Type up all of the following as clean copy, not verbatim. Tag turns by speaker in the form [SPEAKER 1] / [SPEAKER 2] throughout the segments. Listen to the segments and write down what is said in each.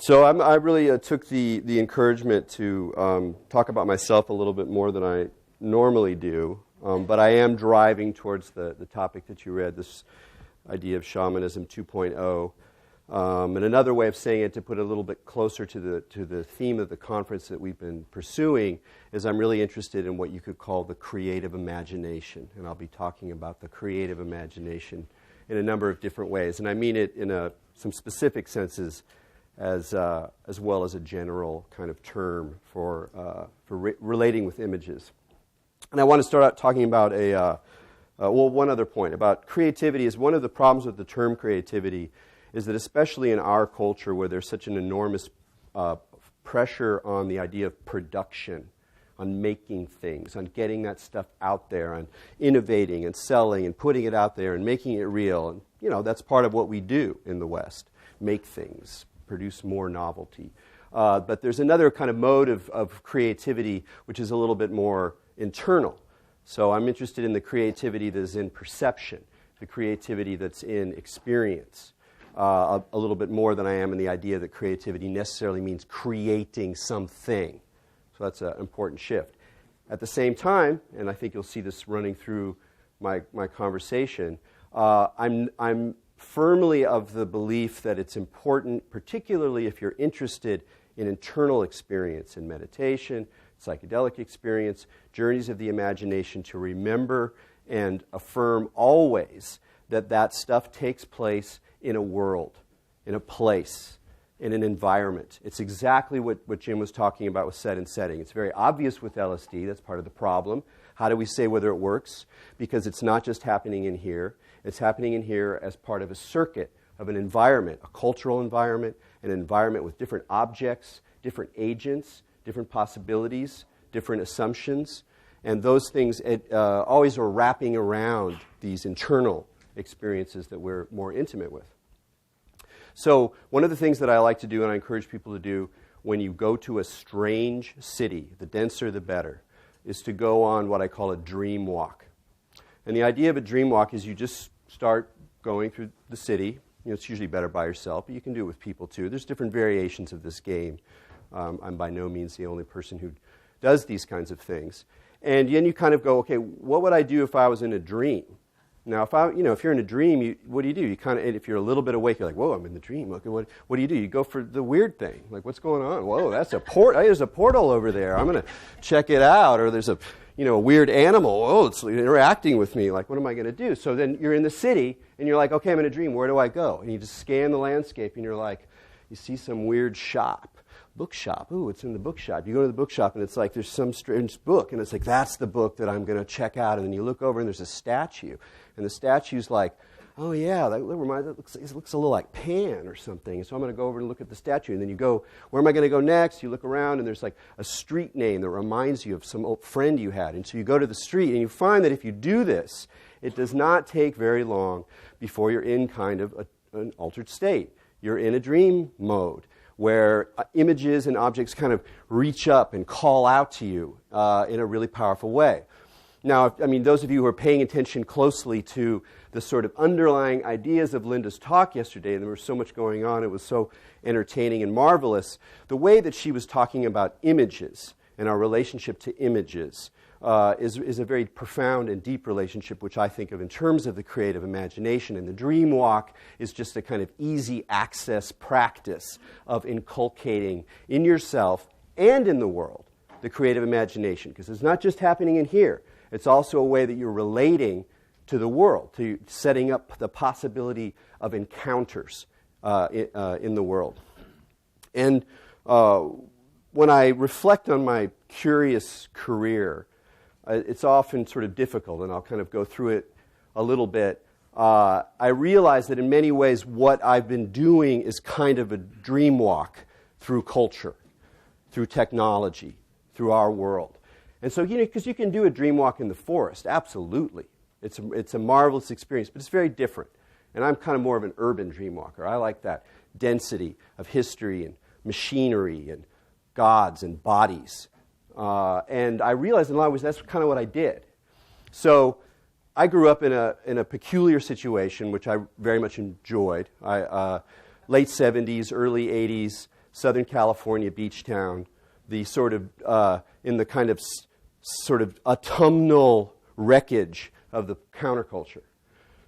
[SPEAKER 1] So I really took the encouragement to talk about myself a little bit more than I normally do, but I am driving towards the topic that you read, this idea of shamanism 2.0. And another way of saying it, to put it a little bit closer to the theme of the conference that we've been pursuing, is I'm really interested in what you could call the creative imagination. And I'll be talking about the creative imagination in a number of different ways. And I mean it in some specific senses as well as a general kind of term for relating with images. And I want to start out talking about one other point about creativity. Is one of the problems with the term creativity is that especially in our culture where there's such an enormous pressure on the idea of production, on making things, on getting that stuff out there, on innovating and selling and putting it out there and making it real. And, you know, that's part of what we do in the West, make things, produce more novelty. But there's another kind of mode of creativity which is a little bit more internal. So I'm interested in the creativity that is in perception, the creativity that's in experience. A little bit more than I am in the idea that creativity necessarily means creating something. So that's an important shift. At the same time, and I think you'll see this running through my conversation, I'm firmly of the belief that it's important, particularly if you're interested in internal experience in meditation, psychedelic experience, journeys of the imagination, to remember and affirm always that stuff takes place in a world, in a place, in an environment. It's exactly what Jim was talking about with set and setting. It's very obvious with LSD. That's part of the problem. How do we say whether it works? Because it's not just happening in here. It's happening in here as part of a circuit of an environment, a cultural environment, an environment with different objects, different agents, different possibilities, different assumptions. And those things always are wrapping around these internal experiences that we're more intimate with. So one of the things that I like to do, and I encourage people to do when you go to a strange city, the denser the better, is to go on what I call a dream walk. And the idea of a dream walk is you just start going through the city. You know, it's usually better by yourself, but you can do it with people too. There's different variations of this game. I'm by no means the only person who does these kinds of things. And then you kind of go, okay, what would I do if I was in a dream? Now, if you're in a dream, what do? You kind of, if you're a little bit awake, you're like, whoa, I'm in the dream. Okay, what do? You go for the weird thing. Like, what's going on? Whoa, that's a there's a portal over there. I'm going to check it out. Or there's a weird animal. Oh, it's interacting with me. Like, what am I going to do? So then you're in the city, and you're like, okay, I'm in a dream. Where do I go? And you just scan the landscape, and you're like, you see some weird shop. Bookshop. Ooh, it's in the bookshop. You go to the bookshop, and it's like there's some strange book, and it's like, that's the book that I'm going to check out. And then you look over, and there's a statue. And the statue's like, oh, yeah, it looks a little like Pan or something. So I'm going to go over and look at the statue. And then you go, where am I going to go next? You look around, and there's like a street name that reminds you of some old friend you had. And so you go to the street, and you find that if you do this, it does not take very long before you're in kind of an altered state. You're in a dream mode where images and objects kind of reach up and call out to you in a really powerful way. Now, those of you who are paying attention closely to the sort of underlying ideas of Linda's talk yesterday, and there was so much going on, it was so entertaining and marvelous, the way that she was talking about images and our relationship to images is a very profound and deep relationship, which I think of in terms of the creative imagination. And the dream walk is just a kind of easy access practice of inculcating in yourself and in the world the creative imagination, because it's not just happening in here. It's also a way that you're relating to the world, to setting up the possibility of encounters in the world. And when I reflect on my curious career, it's often sort of difficult, and I'll kind of go through it a little bit. I realize that in many ways what I've been doing is kind of a dream walk through culture, through technology, through our world. And so, because you can do a dream walk in the forest, absolutely. It's a marvelous experience, but it's very different. And I'm kind of more of an urban dream walker. I like that density of history and machinery and gods and bodies. And I realized in a lot of ways that's kind of what I did. So I grew up in a peculiar situation, which I very much enjoyed. Late 70s, early 80s, Southern California beach town, the sort of, in the kind of sort of autumnal wreckage of the counterculture.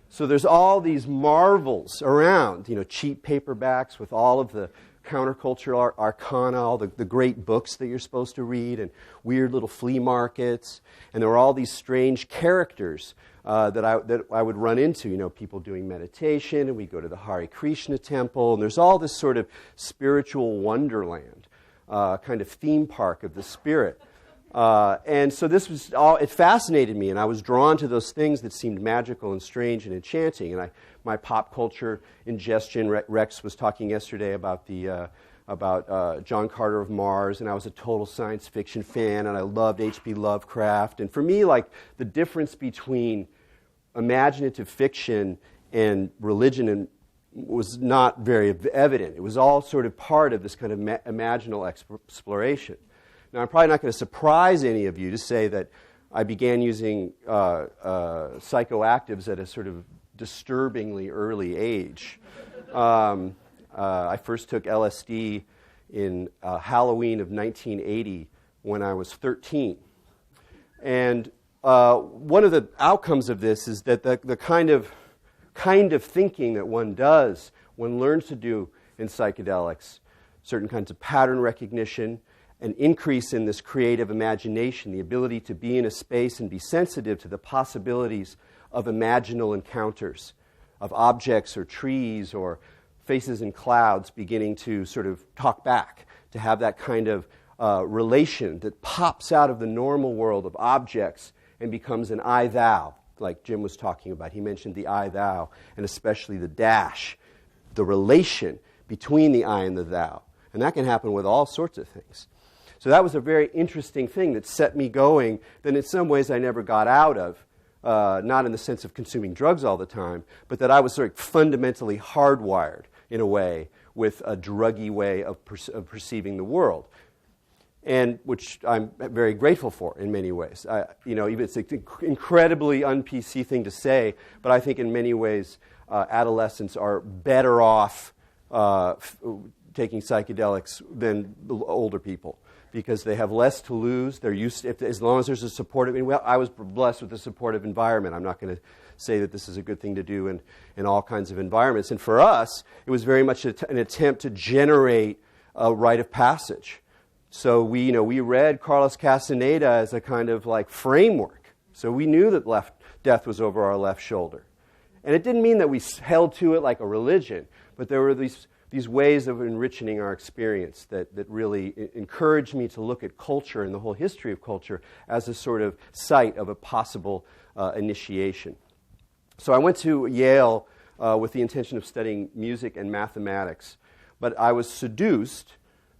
[SPEAKER 1] So there's all these marvels around, cheap paperbacks with all of the countercultural arcana, all the great books that you're supposed to read, and weird little flea markets. And there were all these strange characters that I would run into, people doing meditation, and we go to the Hare Krishna temple, and there's all this sort of spiritual wonderland, kind of theme park of the spirit. And so this was all, it fascinated me, and I was drawn to those things that seemed magical and strange and enchanting. And my pop culture ingestion, Rex was talking yesterday about about John Carter of Mars, and I was a total science fiction fan, and I loved H.P. Lovecraft. And for me, like, the difference between imaginative fiction and religion was not very evident. It was all sort of part of this kind of imaginal exploration. Now, I'm probably not going to surprise any of you to say that I began using psychoactives at a sort of disturbingly early age. I first took LSD in Halloween of 1980 when I was 13. And one of the outcomes of this is that the kind of thinking that one does, one learns to do in psychedelics, certain kinds of pattern recognition, an increase in this creative imagination, the ability to be in a space and be sensitive to the possibilities of imaginal encounters, of objects or trees or faces in clouds beginning to sort of talk back, to have that kind of relation that pops out of the normal world of objects and becomes an I-thou, like Jim was talking about. He mentioned the I-thou, and especially the dash, the relation between the I and the thou. And that can happen with all sorts of things. So that was a very interesting thing that set me going, that in some ways I never got out of, not in the sense of consuming drugs all the time, but that I was sort of fundamentally hardwired, in a way, with a druggy way of perceiving the world, and which I'm very grateful for in many ways. Even it's an incredibly un-PC thing to say, but I think in many ways adolescents are better off taking psychedelics than the older people, because they have less to lose. They're used to, as long as there's a supportive. I was blessed with a supportive environment. I'm not going to say that this is a good thing to do in all kinds of environments. And for us, it was very much an attempt to generate a rite of passage. So we read Carlos Castaneda as a kind of like framework. So we knew that death was over our left shoulder, and it didn't mean that we held to it like a religion, but there were these ways of enriching our experience that really encouraged me to look at culture and the whole history of culture as a sort of site of a possible initiation. So I went to Yale with the intention of studying music and mathematics, but I was seduced,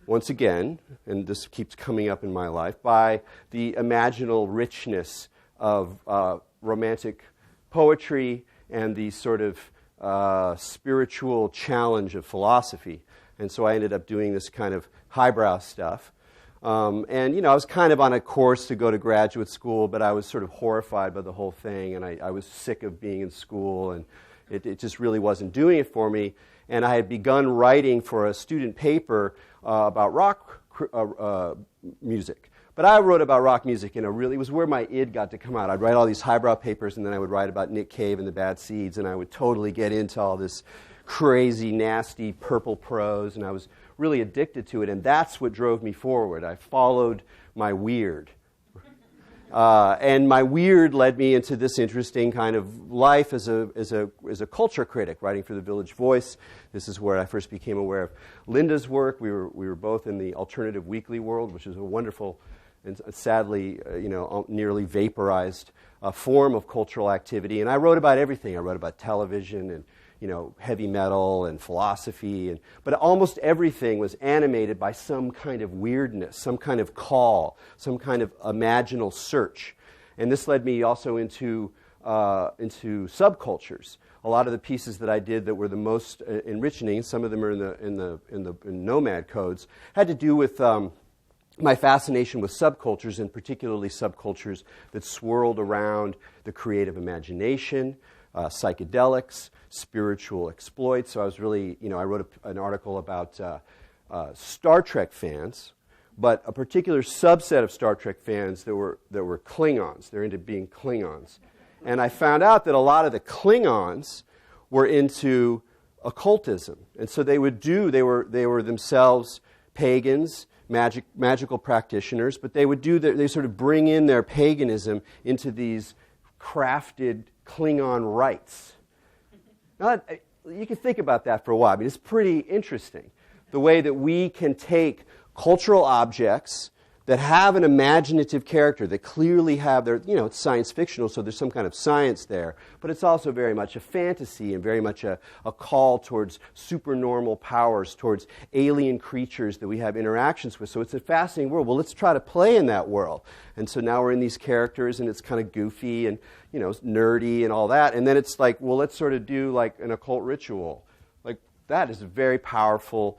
[SPEAKER 1] once again, and this keeps coming up in my life, by the imaginal richness of romantic poetry and the sort of spiritual challenge of philosophy. And so I ended up doing this kind of highbrow stuff. And I was kind of on a course to go to graduate school, but I was sort of horrified by the whole thing, and I was sick of being in school, and it just really wasn't doing it for me. And I had begun writing for a student paper about rock music. But I wrote about rock music it was where my id got to come out. I'd write all these highbrow papers, and then I would write about Nick Cave and the Bad Seeds, and I would totally get into all this crazy, nasty purple prose, and I was really addicted to it, and that's what drove me forward. I followed my weird. And my weird led me into this interesting kind of life as a culture critic, writing for the Village Voice. This is where I first became aware of Linda's work. We were both in the alternative weekly world, which is a wonderful and sadly, nearly vaporized form of cultural activity. And I wrote about everything. I wrote about television and heavy metal and philosophy, but almost everything was animated by some kind of weirdness, some kind of call, some kind of imaginal search. And this led me also into subcultures. A lot of the pieces that I did that were the most enriching, some of them are in Nomad codes, had to do with my fascination with subcultures, and particularly subcultures that swirled around the creative imagination, psychedelics, spiritual exploits. So I was really, I wrote an article about Star Trek fans, but a particular subset of Star Trek fans that were Klingons. They're into being Klingons. And I found out that a lot of the Klingons were into occultism. And so they were themselves pagans, magical practitioners, but they sort of bring in their paganism into these crafted Klingon rites. Now, you can think about that for a while. I mean, it's pretty interesting, the way that we can take cultural objects that have an imaginative character, that clearly have it's science fictional, so there's some kind of science there, but it's also very much a fantasy and very much a call towards supernormal powers, towards alien creatures that we have interactions with. So it's a fascinating world. Well, let's try to play in that world. And so now we're in these characters, and it's kind of goofy and nerdy and all that. And then it's like, well, let's sort of do like an occult ritual. Like, that is a very powerful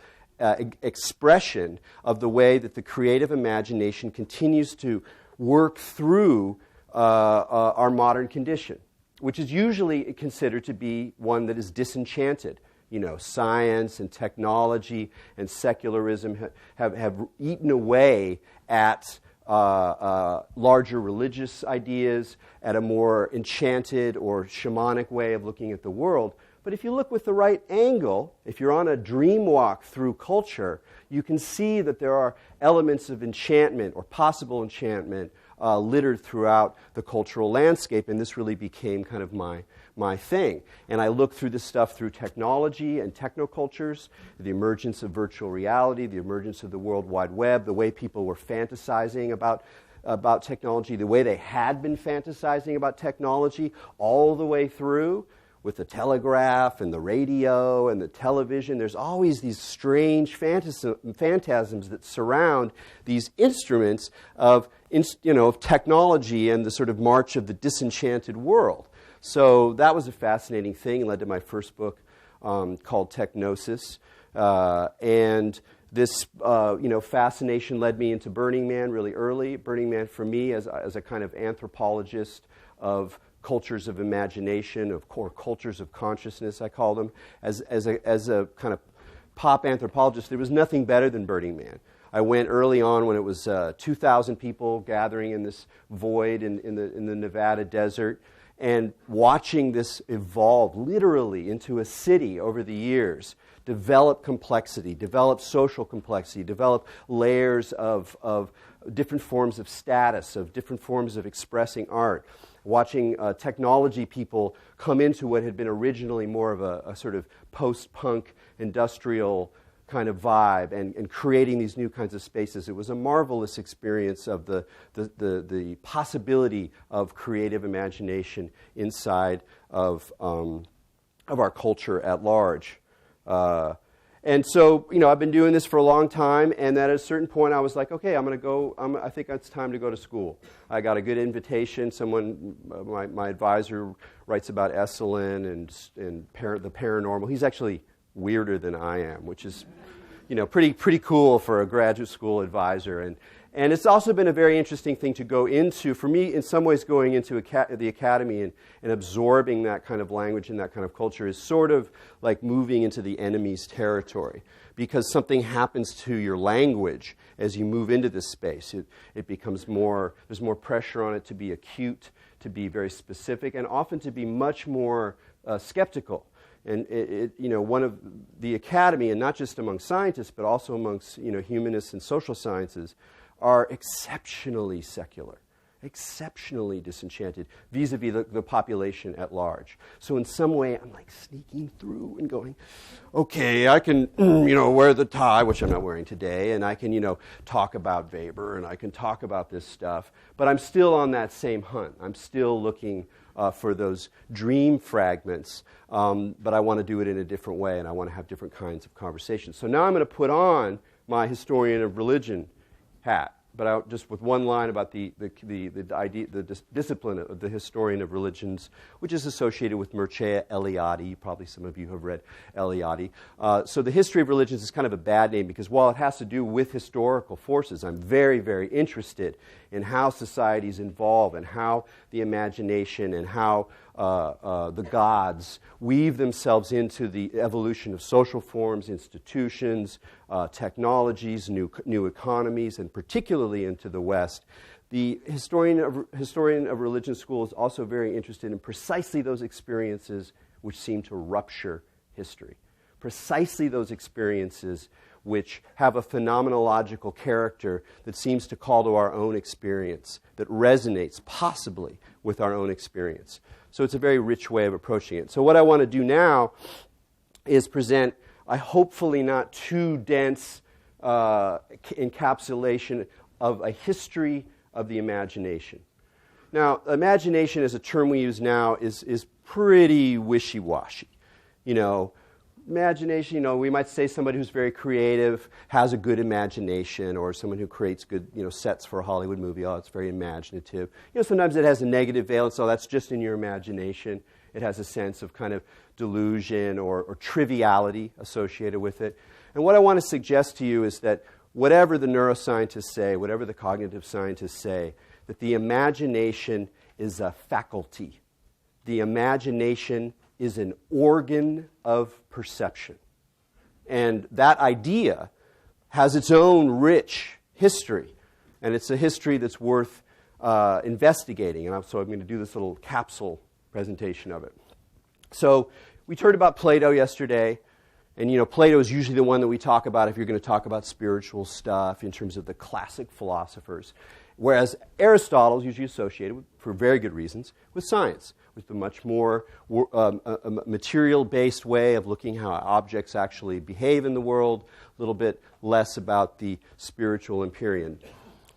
[SPEAKER 1] expression of the way that the creative imagination continues to work through our modern condition, which is usually considered to be one that is disenchanted. Science and technology and secularism have eaten away at larger religious ideas, at a more enchanted or shamanic way of looking at the world. But if you look with the right angle, if you're on a dream walk through culture, you can see that there are elements of enchantment or possible enchantment littered throughout the cultural landscape, and this really became kind of my thing. And I look through this stuff through technology and technocultures, the emergence of virtual reality, the emergence of the World Wide Web, the way people were fantasizing about technology, the way they had been fantasizing about technology all the way through, with the telegraph and the radio and the television. There's always these strange phantasms that surround these instruments of technology and the sort of march of the disenchanted world. So that was a fascinating thing. It led to my first book called Technosis. And this fascination led me into Burning Man really early. Burning Man for me as a kind of anthropologist of cultures of imagination, or cultures of consciousness, I call them. As a kind of pop anthropologist, there was nothing better than Burning Man. I went early on when it was 2,000 people gathering in this void in the Nevada desert, and watching this evolve literally into a city over the years, develop complexity, develop social complexity, develop layers of different forms of status, of different forms of expressing art. Watching technology people come into what had been originally more of a sort of post-punk industrial kind of vibe, and creating these new kinds of spaces. It was a marvelous experience of the possibility of creative imagination inside of our culture at large. And so, I've been doing this for a long time, and at a certain point I was like, okay, I'm going to go, I think it's time to go to school. I got a good invitation. My advisor writes about Esalen and the paranormal. He's actually weirder than I am, which is, pretty cool for a graduate school advisor. And it's also been a very interesting thing to go into, for me, in some ways, going into the academy and absorbing that kind of language and that kind of culture is sort of like moving into the enemy's territory, because something happens to your language as you move into this space. It becomes there's more pressure on it to be acute, to be very specific, and often to be much more skeptical. And one of the academy, and not just among scientists, but also amongst humanists and social sciences, are exceptionally secular, exceptionally disenchanted vis-a-vis the population at large. So in some way, I'm like sneaking through and going, okay, I can, wear the tie, which I'm not wearing today, and I can, talk about Weber, and I can talk about this stuff, but I'm still on that same hunt. I'm still looking for those dream fragments, but I want to do it in a different way, and I want to have different kinds of conversations. So now I'm going to put on my historian of religion hat, but just with one line about the discipline of the historian of religions, which is associated with Mircea Eliade. Probably some of you have read Eliade. So the history of religions is kind of a bad name, because while it has to do with historical forces, I'm very, very interested in how societies evolve and how the imagination and how the gods, weave themselves into the evolution of social forms, institutions, technologies, new economies, and particularly into the West. The historian of religion school is also very interested in precisely those experiences which seem to rupture history. Precisely those experiences which have a phenomenological character that seems to call to our own experience, that resonates possibly with our own experience. So it's a very rich way of approaching it. So what I want to do now is present a hopefully not too dense encapsulation of a history of the imagination. Now, imagination as a term we use now is pretty wishy-washy. You know, imagination, you know, we might say somebody who's very creative has a good imagination, or someone who creates good, you know, sets for a Hollywood movie. Oh, it's very imaginative. You know, sometimes it has a negative valence. Oh, that's just in your imagination. It has a sense of kind of delusion or triviality associated with it. And what I want to suggest to you is that whatever the neuroscientists say, whatever the cognitive scientists say, that the imagination is a faculty. The imagination is an organ of perception. And that idea has its own rich history. And it's a history that's worth investigating. And so I'm going to do this little capsule presentation of it. So we heard about Plato yesterday. And, you know, Plato is usually the one that we talk about if you're going to talk about spiritual stuff in terms of the classic philosophers. Whereas Aristotle is usually associated with, for very good reasons, with science, with the much more material-based way of looking how objects actually behave in the world, a little bit less about the spiritual empyrean.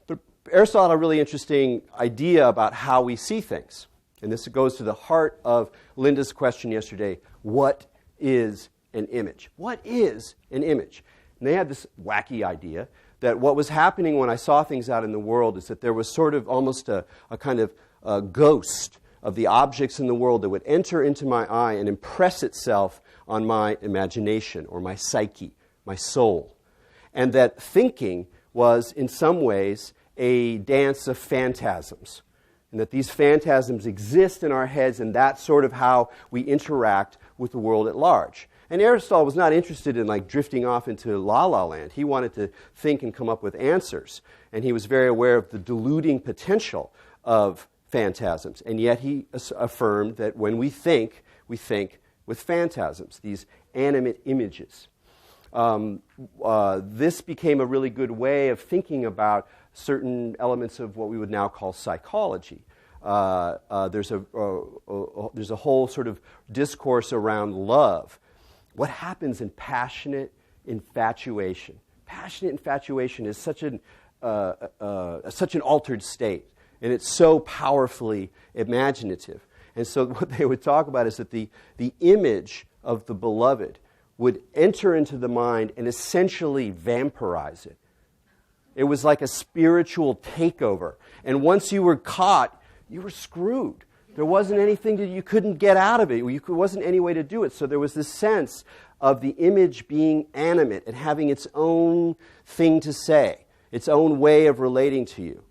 [SPEAKER 1] But Aristotle had a really interesting idea about how we see things. And this goes to the heart of Linda's question yesterday, what is an image? What is an image? And they had this wacky idea that what was happening when I saw things out in the world is that there was sort of almost a kind of a ghost of the objects in the world that would enter into my eye and impress itself on my imagination or my psyche, my soul. And that thinking was, in some ways, a dance of phantasms. And that these phantasms exist in our heads, and that's sort of how we interact with the world at large. And Aristotle was not interested in like drifting off into la-la land. He wanted to think and come up with answers. And he was very aware of the deluding potential of phantasms. And yet he affirmed that when we think with phantasms, these animate images. This became a really good way of thinking about certain elements of what we would now call psychology. There's a whole sort of discourse around love. What happens in passionate infatuation? Passionate infatuation is such an altered state, and it's so powerfully imaginative. And so what they would talk about is that the image of the beloved would enter into the mind and essentially vampirize it. It was like a spiritual takeover. And once you were caught, you were screwed. There wasn't anything that you couldn't get out of it. There wasn't any way to do it. So there was this sense of the image being animate and having its own thing to say, its own way of relating to you.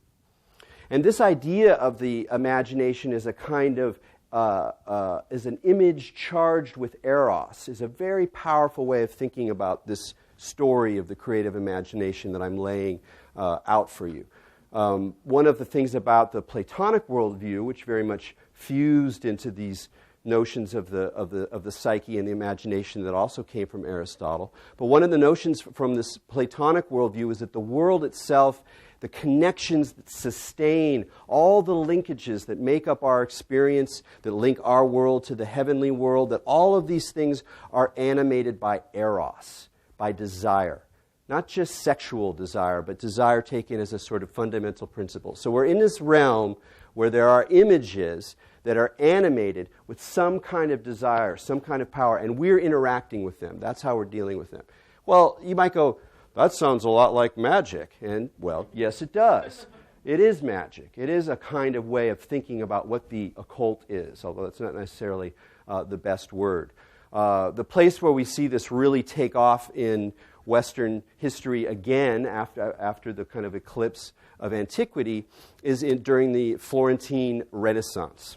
[SPEAKER 1] And this idea of the imagination as a kind of, as an image charged with eros, is a very powerful way of thinking about this story of the creative imagination that I'm laying out for you. One of the things about the Platonic worldview, which very much fused into these notions of the psyche and the imagination that also came from Aristotle. But one of the notions from this Platonic worldview is that the world itself, the connections that sustain all the linkages that make up our experience, that link our world to the heavenly world, that all of these things are animated by eros, by desire. Not just sexual desire, but desire taken as a sort of fundamental principle. So we're in this realm where there are images that are animated with some kind of desire, some kind of power, and we're interacting with them. That's how we're dealing with them. Well, you might go, that sounds a lot like magic. And, well, yes, it does. It is magic. It is a kind of way of thinking about what the occult is, although it's not necessarily the best word. The place where we see this really take off in Western history again after the kind of eclipse of antiquity is during the Florentine Renaissance.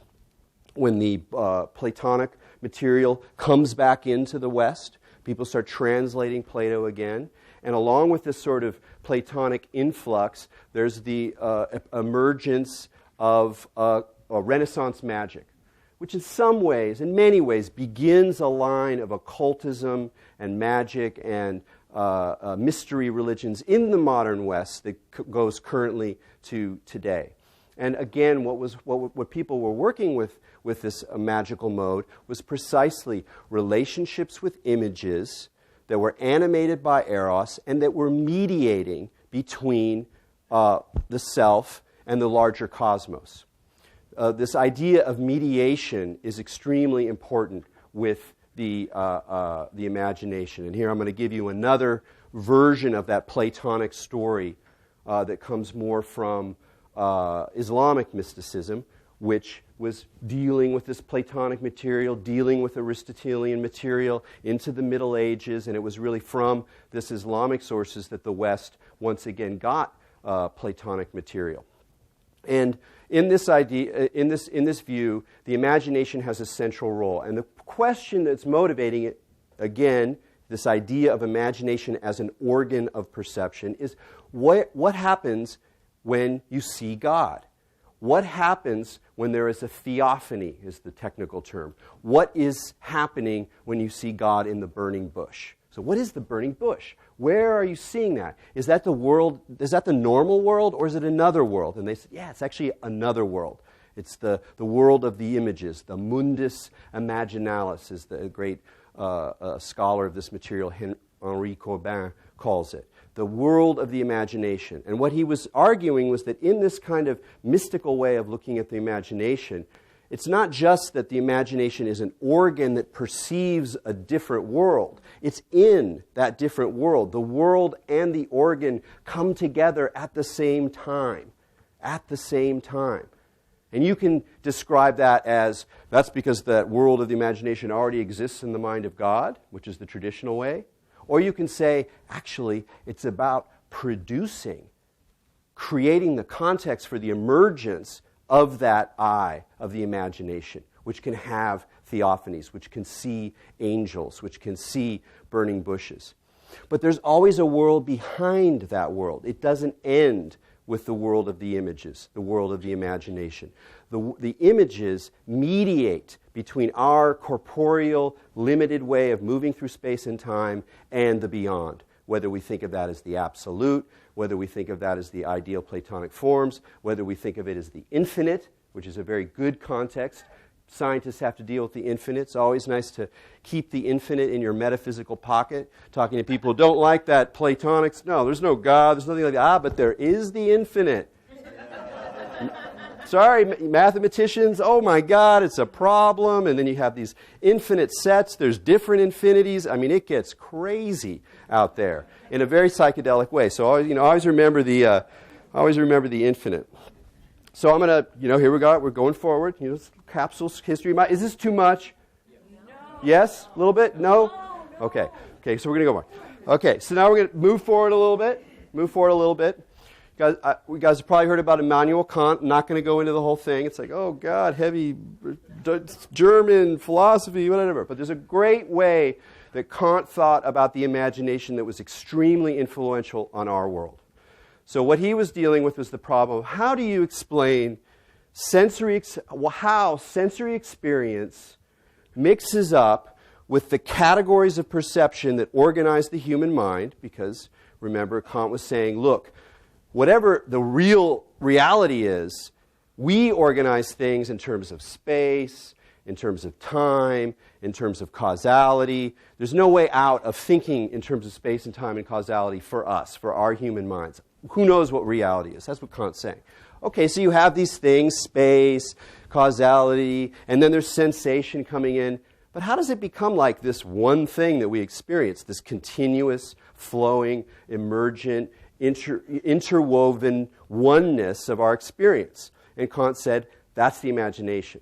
[SPEAKER 1] when the Platonic material comes back into the West, people start translating Plato again. And along with this sort of Platonic influx, there's the emergence of Renaissance magic, which in some ways, in many ways, begins a line of occultism and magic and mystery religions in the modern West that goes currently to today. And again, what people were working with this magical mode was precisely relationships with images that were animated by Eros and that were mediating between the self and the larger cosmos. This idea of mediation is extremely important with the imagination. And here I'm going to give you another version of that Platonic story that comes more from Islamic mysticism, which was dealing with this Platonic material, dealing with Aristotelian material into the Middle Ages, and it was really from this Islamic sources that the West once again got Platonic material. And in this idea, in this view, the imagination has a central role. And the question that's motivating it, again, this idea of imagination as an organ of perception, is what happens when you see God? What happens when there is a theophany, is the technical term? What is happening when you see God in the burning bush? So what is the burning bush? Where are you seeing that? Is that the world? Is that the normal world, or is it another world? And they said, yeah, it's actually another world. It's the world of the images. The mundus imaginalis, is the great scholar of this material, Henri Corbin, calls it. The world of the imagination. And what he was arguing was that in this kind of mystical way of looking at the imagination, it's not just that the imagination is an organ that perceives a different world. It's in that different world. The world and the organ come together at the same time. At the same time. And you can describe that as, that's because that world of the imagination already exists in the mind of God, which is the traditional way. Or you can say, actually, it's about producing, creating the context for the emergence of that eye of the imagination, which can have theophanies, which can see angels, which can see burning bushes. But there's always a world behind that world. It doesn't end with the world of the images, the world of the imagination. The images mediate between our corporeal, limited way of moving through space and time and the beyond, whether we think of that as the absolute, whether we think of that as the ideal Platonic forms, whether we think of it as the infinite, which is a very good context. Scientists have to deal with the infinite. It's always nice to keep the infinite in your metaphysical pocket. Talking to people who don't like that Platonics. No, there's no God. There's nothing like that. But there is the infinite. Sorry, mathematicians. Oh my God, it's a problem. And then you have these infinite sets. There's different infinities. I mean, it gets crazy out there in a very psychedelic way. So always remember the infinite. So I'm going to, here we go. We're going forward. Capsule history. Is this too much? No. Yes? A little bit? No? Okay. Okay, so we're going to go more. Okay, so now we're going to move forward a little bit. You guys have probably heard about Immanuel Kant. I'm not going to go into the whole thing. It's like, oh, God, heavy German philosophy, whatever. But there's a great way that Kant thought about the imagination that was extremely influential on our world. So what he was dealing with was the problem of how do you explain how sensory experience mixes up with the categories of perception that organize the human mind, because remember, Kant was saying, look, whatever the real reality is, we organize things in terms of space, in terms of time, in terms of causality. There's no way out of thinking in terms of space and time and causality for us, for our human minds. Who knows what reality is? That's what Kant's saying. Okay, so you have these things, space, causality, and then there's sensation coming in. But how does it become like this one thing that we experience, this continuous, flowing, emergent, interwoven oneness of our experience? And Kant said, that's the imagination.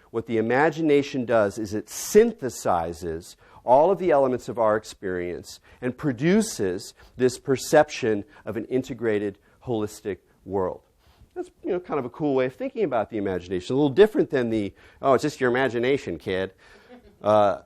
[SPEAKER 1] What the imagination does is it synthesizes all of the elements of our experience and produces this perception of an integrated, holistic world. That's kind of a cool way of thinking about the imagination. A little different than it's just your imagination, kid. But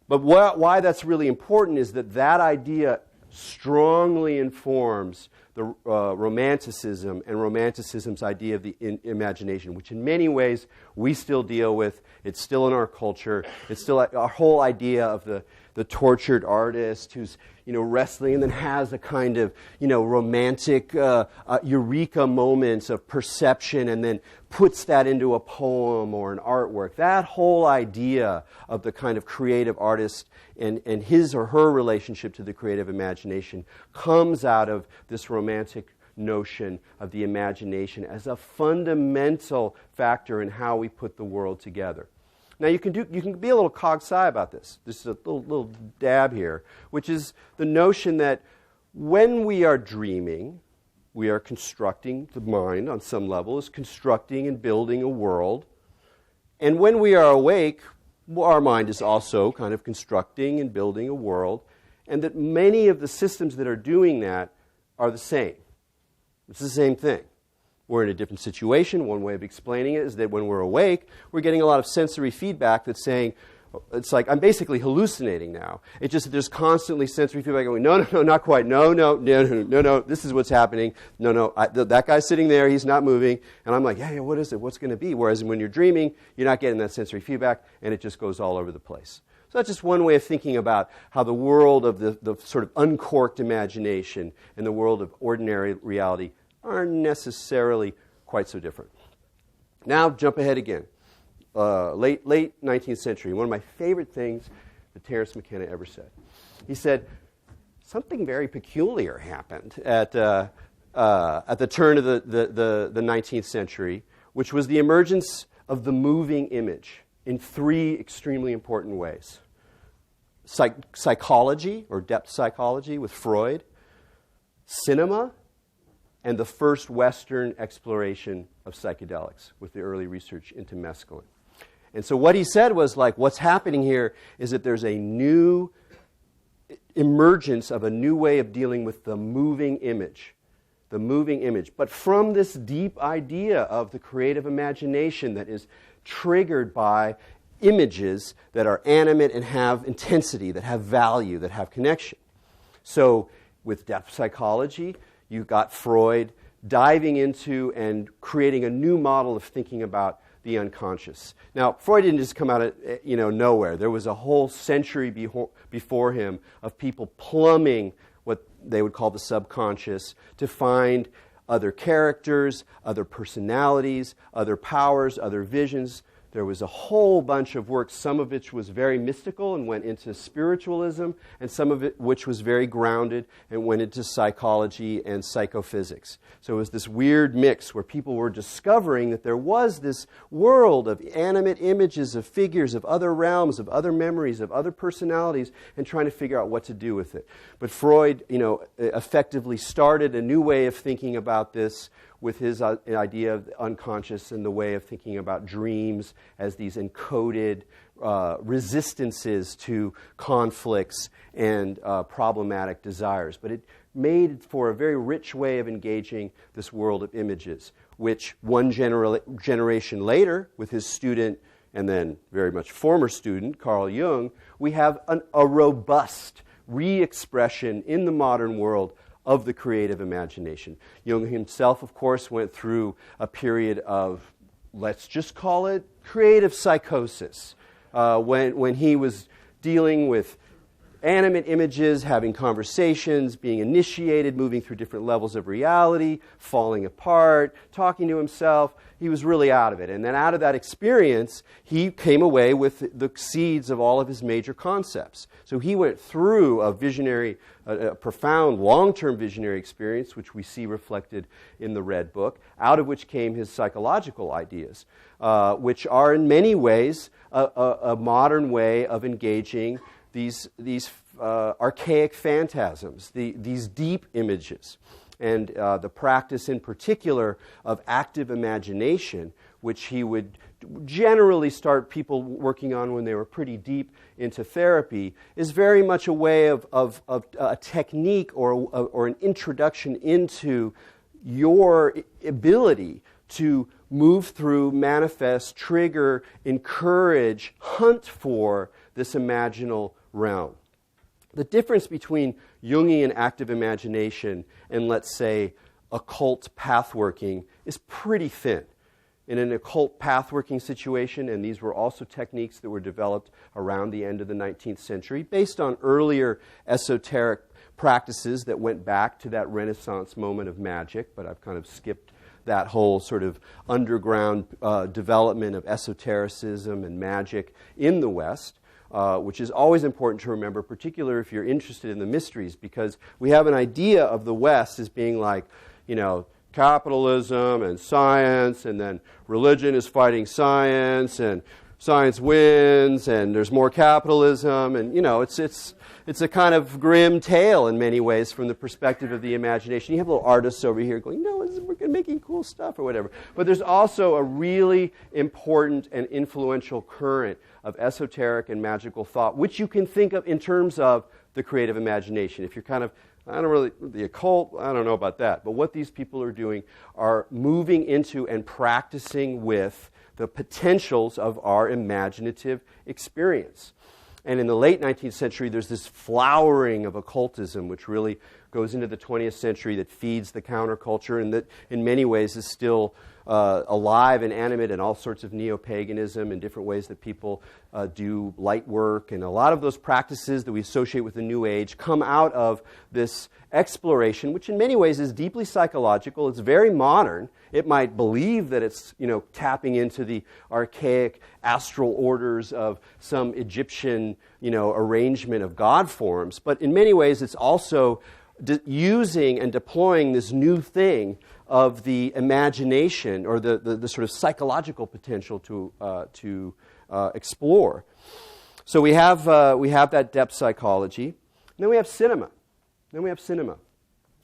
[SPEAKER 1] why that's really important is that idea strongly informs the Romanticism and Romanticism's idea of the imagination, which in many ways we still deal with. It's still in our culture. It's still our whole idea of the tortured artist who's wrestling and then has a kind of romantic eureka moments of perception and then puts that into a poem or an artwork. That whole idea of the kind of creative artist and his or her relationship to the creative imagination comes out of this romantic notion of the imagination as a fundamental factor in how we put the world together. Now you can be a little cog-sci about this. This is a little dab here, which is the notion that when we are dreaming, we are constructing, the mind on some level is constructing and building a world. And when we are awake, our mind is also kind of constructing and building a world. And that many of the systems that are doing that are the same. It's the same thing. We're in a different situation. One way of explaining it is that when we're awake, we're getting a lot of sensory feedback that's saying, it's like I'm basically hallucinating now. It's just that there's constantly sensory feedback going, no, not quite. No, this is what's happening. No, that guy's sitting there. He's not moving. And I'm like, yeah, what is it? What's going to be? Whereas when you're dreaming, you're not getting that sensory feedback, and it just goes all over the place. So that's just one way of thinking about how the world of the sort of uncorked imagination and the world of ordinary reality aren't necessarily quite so different. Now, jump ahead again. Late 19th century, one of my favorite things that Terence McKenna ever said. He said, something very peculiar happened at the turn of the 19th century, which was the emergence of the moving image in three extremely important ways. Psychology, or depth psychology with Freud, cinema, and the first Western exploration of psychedelics with the early research into mescaline. And so what he said was, like, what's happening here is that there's a new emergence of a new way of dealing with the moving image. The moving image. But from this deep idea of the creative imagination that is triggered by images that are animate and have intensity, that have value, that have connection. So with depth psychology, you got Freud diving into and creating a new model of thinking about the unconscious. Now, Freud didn't just come out of nowhere. There was a whole century before him of people plumbing what they would call the subconscious to find other characters, other personalities, other powers, other visions. There was a whole bunch of work, some of which was very mystical and went into spiritualism, and some of it which was very grounded and went into psychology and psychophysics. So it was this weird mix where people were discovering that there was this world of animate images, of figures, of other realms, of other memories, of other personalities, and trying to figure out what to do with it. But Freud, effectively started a new way of thinking about this with his idea of the unconscious and the way of thinking about dreams as these encoded resistances to conflicts and problematic desires. But it made for a very rich way of engaging this world of images, which one generation later, with his student and then very much former student, Carl Jung, we have a robust re-expression in the modern world of the creative imagination. Jung himself, of course, went through a period of, let's just call it, creative psychosis, when he was dealing with animate images, having conversations, being initiated, moving through different levels of reality, falling apart, talking to himself. He was really out of it. And then out of that experience, he came away with the seeds of all of his major concepts. So he went through a profound, long-term visionary experience, which we see reflected in the Red Book, out of which came his psychological ideas, which are in many ways a modern way of engaging these archaic phantasms, these deep images, and the practice in particular of active imagination, which he would generally start people working on when they were pretty deep into therapy, is very much a way of a technique or an introduction into your ability to move through, manifest, trigger, encourage, hunt for this imaginal realm. The difference between Jungian active imagination and, let's say, occult pathworking is pretty thin. In an occult pathworking situation, and these were also techniques that were developed around the end of the 19th century based on earlier esoteric practices that went back to that Renaissance moment of magic, but I've kind of skipped that whole sort of underground development of esotericism and magic in the West. Which is always important to remember, particularly if you're interested in the mysteries, because we have an idea of the West as being like, capitalism and science, and then religion is fighting science, and science wins, and there's more capitalism, and it's a kind of grim tale in many ways from the perspective of the imagination. You have little artists over here going, we're making cool stuff or whatever. But there's also a really important and influential current of esoteric and magical thought, which you can think of in terms of the creative imagination. If you're kind of, the occult, I don't know about that. But what these people are doing are moving into and practicing with the potentials of our imaginative experience. And in the late 19th century, there's this flowering of occultism, which really goes into the 20th century, that feeds the counterculture, and that in many ways is still alive and animate in all sorts of neo-paganism and different ways that people do light work. And a lot of those practices that we associate with the New Age come out of this exploration, which in many ways is deeply psychological. It's very modern. It might believe that it's, tapping into the archaic astral orders of some Egyptian, arrangement of God forms. But in many ways, it's also using and deploying this new thing of the imagination, or the sort of psychological potential to explore. So we have that depth psychology. And then we have cinema.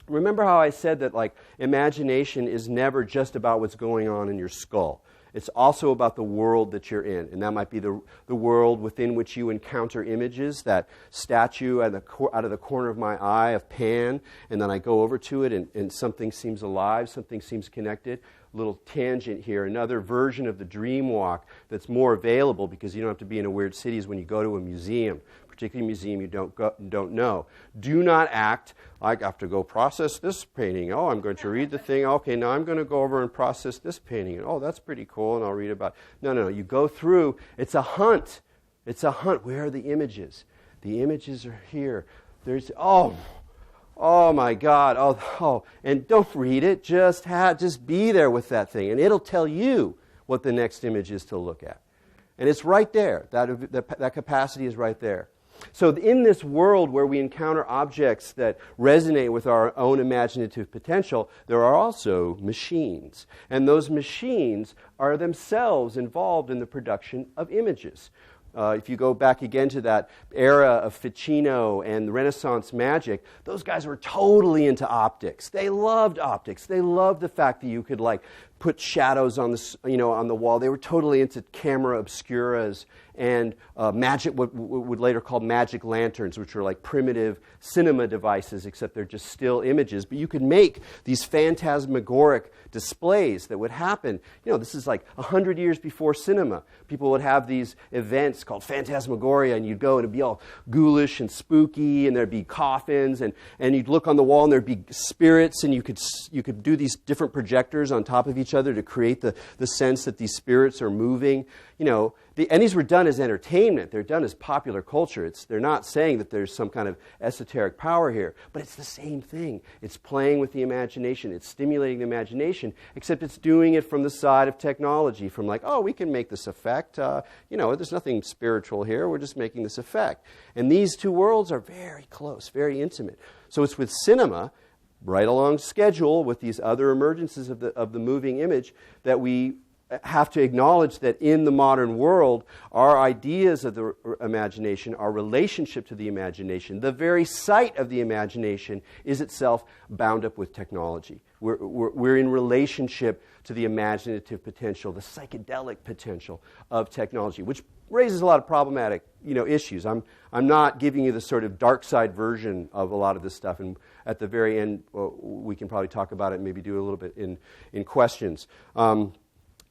[SPEAKER 1] Remember how I said that imagination is never just about what's going on in your skull. It's also about the world that you're in. And that might be the world within which you encounter images, that statue out of the corner of my eye of Pan, and then I go over to it and something seems alive, something seems connected. A little tangent here, another version of the dream walk that's more available because you don't have to be in a weird city is when you go to a museum, particularly a museum you don't know. Do not act like I have to go process this painting. Oh, I'm going to read the thing. Okay, now I'm going to go over and process this painting. Oh, that's pretty cool, and I'll read about it. No. You go through. It's a hunt. Where are the images? The images are here. There's, oh my God. Oh, and don't read it. Just be there with that thing, and it'll tell you what the next image is to look at. And it's right there. That capacity is right there. So in this world where we encounter objects that resonate with our own imaginative potential, there are also machines. And those machines are themselves involved in the production of images. If you go back again to that era of Ficino and Renaissance magic, those guys were totally into optics. They loved optics. They loved the fact that you could put shadows on the wall. They were totally into camera obscuras and magic, what would later call magic lanterns, which are primitive cinema devices, except they're just still images. But you could make these phantasmagoric displays that would happen. This is 100 years before cinema. People would have these events called phantasmagoria, and you'd go and it'd be all ghoulish and spooky, and there'd be coffins, and you'd look on the wall and there'd be spirits, and you could do these different projectors on top of each other to create the sense that these spirits are moving. And these were done as entertainment. They're done as popular culture. They're not saying that there's some kind of esoteric power here, but it's the same thing. It's playing with the imagination. It's stimulating the imagination, except it's doing it from the side of technology, from we can make this effect. There's nothing spiritual here. We're just making this effect. And these two worlds are very close, very intimate. So it's with cinema, right along schedule with these other emergences of the moving image, that we have to acknowledge that in the modern world, our ideas of the imagination, our relationship to the imagination, the very site of the imagination is itself bound up with technology. We're in relationship to the imaginative potential, the psychedelic potential of technology, which raises a lot of problematic, issues. I'm not giving you the sort of dark side version of a lot of this stuff, and at the very end, we can probably talk about it and maybe do a little bit in questions.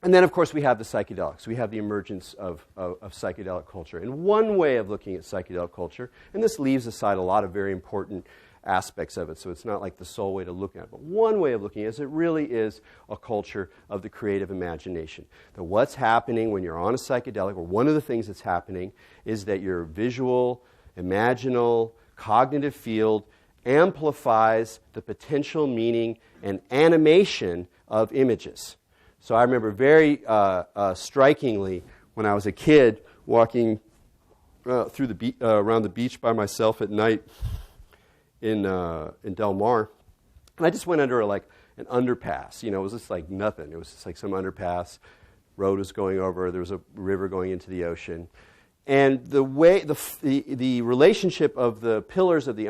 [SPEAKER 1] And then, of course, we have the psychedelics. We have the emergence of psychedelic culture. And one way of looking at psychedelic culture, and this leaves aside a lot of very important aspects of it, so it's not like the sole way to look at it, but one way of looking at it is it really is a culture of the creative imagination. That what's happening when you're on a psychedelic, or one of the things that's happening, is that your visual, imaginal, cognitive field amplifies the potential meaning and animation of images. So I remember very strikingly when I was a kid walking through around the beach by myself at night in Del Mar, and I just went under an underpass. It was just like nothing. It was just like some underpass. Road was going over. There was a river going into the ocean, and the way the relationship of the pillars of the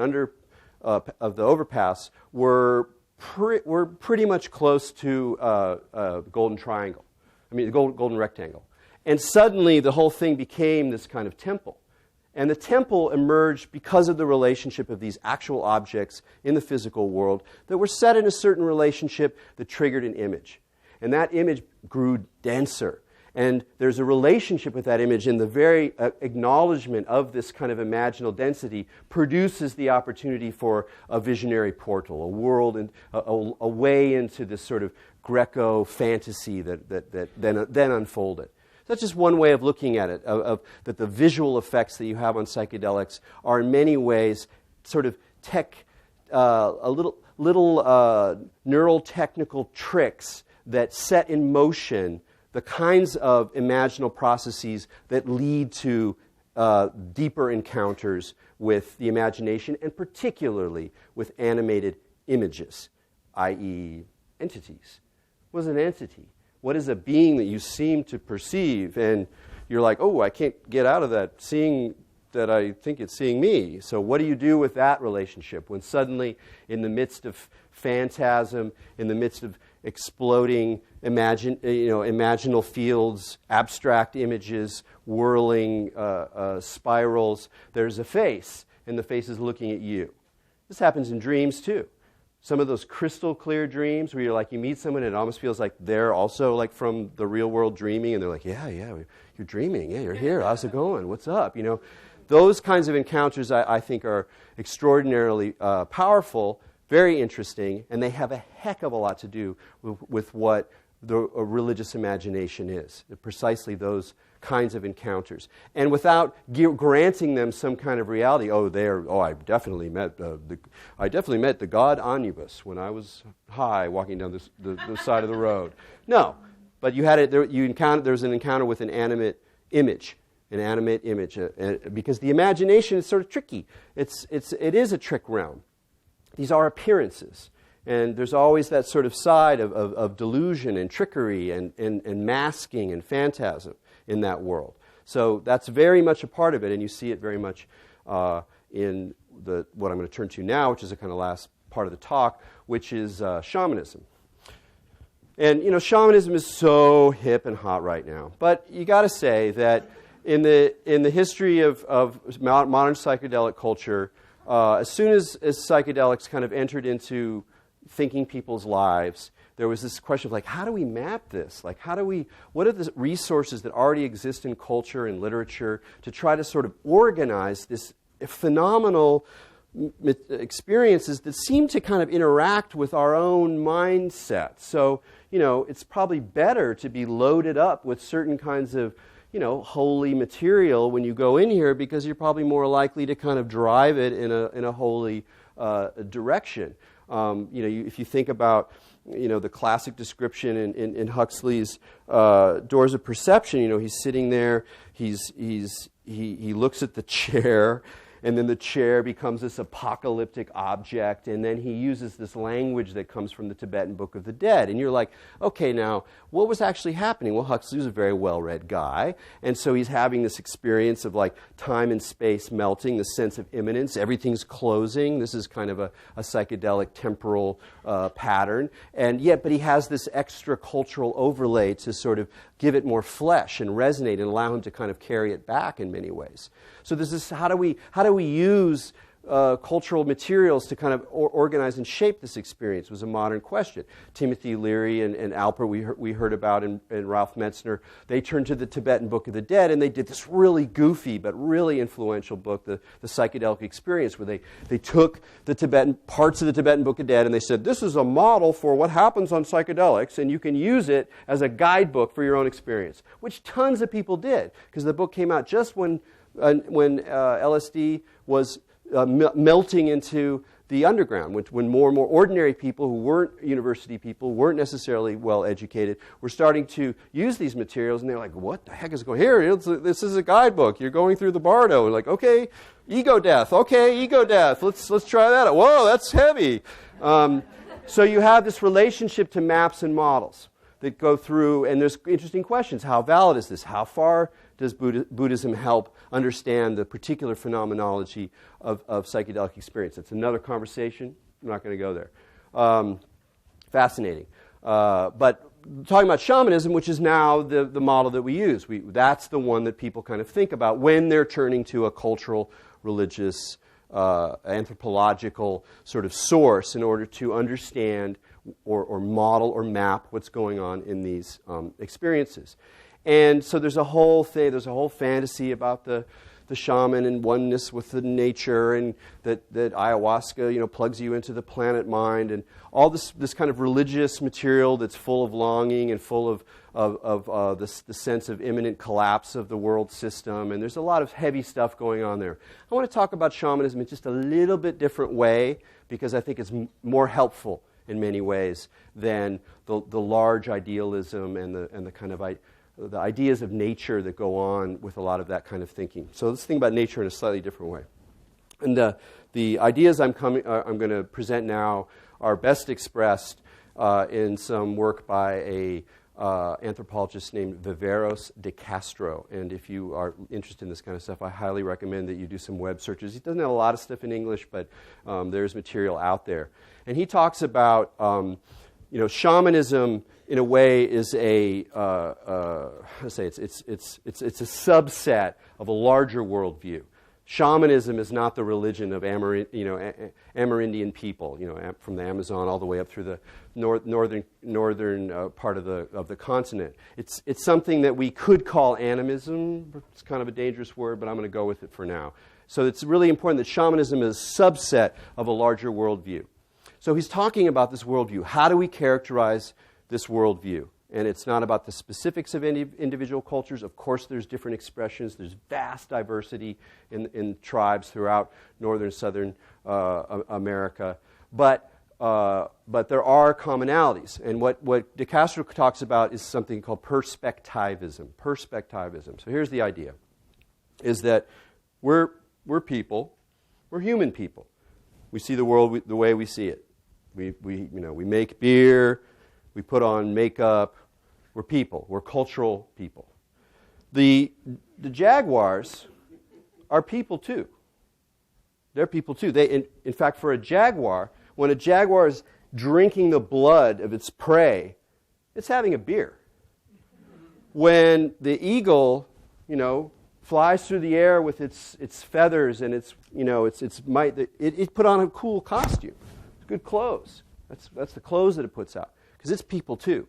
[SPEAKER 1] overpass were pretty much close to the golden triangle. The golden rectangle. And suddenly the whole thing became this kind of temple. And the temple emerged because of the relationship of these actual objects in the physical world that were set in a certain relationship that triggered an image. And that image grew denser. And there's a relationship with that image, and the very acknowledgement of this kind of imaginal density produces the opportunity for a visionary portal, a world, and a way into this sort of Greco fantasy that then unfolded. That's just one way of looking at it, that the visual effects that you have on psychedelics are in many ways sort of little neural technical tricks that set in motion the kinds of imaginal processes that lead to deeper encounters with the imagination, and particularly with animated images, i.e. entities. What is an entity? What is a being that you seem to perceive? And you're like, oh, I can't get out of that seeing that I think it's seeing me. So what do you do with that relationship when suddenly in the midst of phantasm, in the midst of exploding imaginal fields, abstract images, whirling spirals, there's a face, and the face is looking at you. This happens in dreams too. Some of those crystal clear dreams where you meet someone and it almost feels like they're also like from the real world dreaming, and they're like, yeah, you're dreaming. Yeah, you're here. How's it going? What's up? Those kinds of encounters I think are extraordinarily powerful, very interesting, and they have a heck of a lot to do with what the religious imagination is. Precisely those kinds of encounters, and without granting them some kind of reality. I definitely met the God omnibus when I was high walking down the side of the road. No, but there's an encounter with an animate image, because the imagination is sort of tricky. It is a trick realm. These are appearances. And there's always that sort of side of delusion and trickery and masking and phantasm in that world. So that's very much a part of it, and you see it very much in what I'm going to turn to now, which is the kind of last part of the talk, which is shamanism. And, shamanism is so hip and hot right now. But you got to say that in the history of modern psychedelic culture, as soon as psychedelics kind of entered into thinking people's lives, there was this question of how do we map this? What are the resources that already exist in culture and literature to try to sort of organize this phenomenal experiences that seem to kind of interact with our own mindset? So, it's probably better to be loaded up with certain kinds of holy material when you go in here, because you're probably more likely to kind of drive it in a holy direction. If you think about the classic description in Huxley's Doors of Perception, he's sitting there, he looks at the chair, and then the chair becomes this apocalyptic object, and then he uses this language that comes from the Tibetan Book of the Dead. And you're like, okay, now, what was actually happening? Well, Huxley was a very well-read guy, and so he's having this experience of like time and space melting, the sense of imminence, everything's closing. This is kind of a psychedelic temporal pattern, but he has this extra cultural overlay to sort of give it more flesh and resonate and allow him to kind of carry it back in many ways. So there's this, how do we use cultural materials to kind of organize and shape this experience was a modern question. Timothy Leary and Alpert, we heard about, and Ralph Metzner, they turned to the Tibetan Book of the Dead, and they did this really goofy but really influential book, the Psychedelic Experience, where they took the Tibetan parts of the Tibetan Book of the Dead, and they said, this is a model for what happens on psychedelics, and you can use it as a guidebook for your own experience, which tons of people did, because the book came out just when LSD was melting into the underground, when more and more ordinary people who weren't university people, weren't necessarily well educated, were starting to use these materials, and they're like, what the heck is going here? This is a guidebook. You're going through the bardo. And like, okay, ego death. Okay, ego death. Let's try that out. Whoa, that's heavy. So you have this relationship to maps and models that go through, and there's interesting questions. How valid is this? How far does Buddhism help understand the particular phenomenology of psychedelic experience? That's another conversation. I'm not going to go there. Fascinating. But talking about shamanism, which is now the model that we use, that's the one that people kind of think about when they're turning to a cultural, religious, anthropological sort of source in order to understand or model or map what's going on in these experiences. And so there's a whole fantasy about the shaman and oneness with the nature, and that ayahuasca, plugs you into the planet mind, and all this kind of religious material that's full of longing and full of the sense of imminent collapse of the world system. And there's a lot of heavy stuff going on there. I want to talk about shamanism in just a little bit different way, because I think it's more helpful in many ways than the large idealism and the kind of the ideas of nature that go on with a lot of that kind of thinking. So let's think about nature in a slightly different way. And the ideas I'm going to present now are best expressed in some work by a anthropologist named Viveros de Castro. And if you are interested in this kind of stuff, I highly recommend that you do some web searches. He doesn't have a lot of stuff in English, but there's material out there. And he talks about shamanism in a way is it's a subset of a larger worldview. Shamanism is not the religion of Amerindian people, from the Amazon all the way up through the northern part of the continent. It's something that we could call animism. It's kind of a dangerous word, but I'm going to go with it for now. So it's really important that shamanism is a subset of a larger worldview. So he's talking about this worldview. How do we characterize this worldview? And it's not about the specifics of individual cultures. Of course, there's different expressions. There's vast diversity in tribes throughout northern, southern America. But there are commonalities. And what De Castro talks about is something called perspectivism. Perspectivism. So here's the idea, is that we're people. We're human people. We see the world the way we see it. We make beer. We put on makeup. We're people. We're cultural people. The jaguars are people too. They're people too. In fact, for a jaguar, when a jaguar is drinking the blood of its prey, it's having a beer. When the eagle, flies through the air with its feathers and its might, it put on a cool costume. It's good clothes. That's the clothes that it puts out. Because it's people too.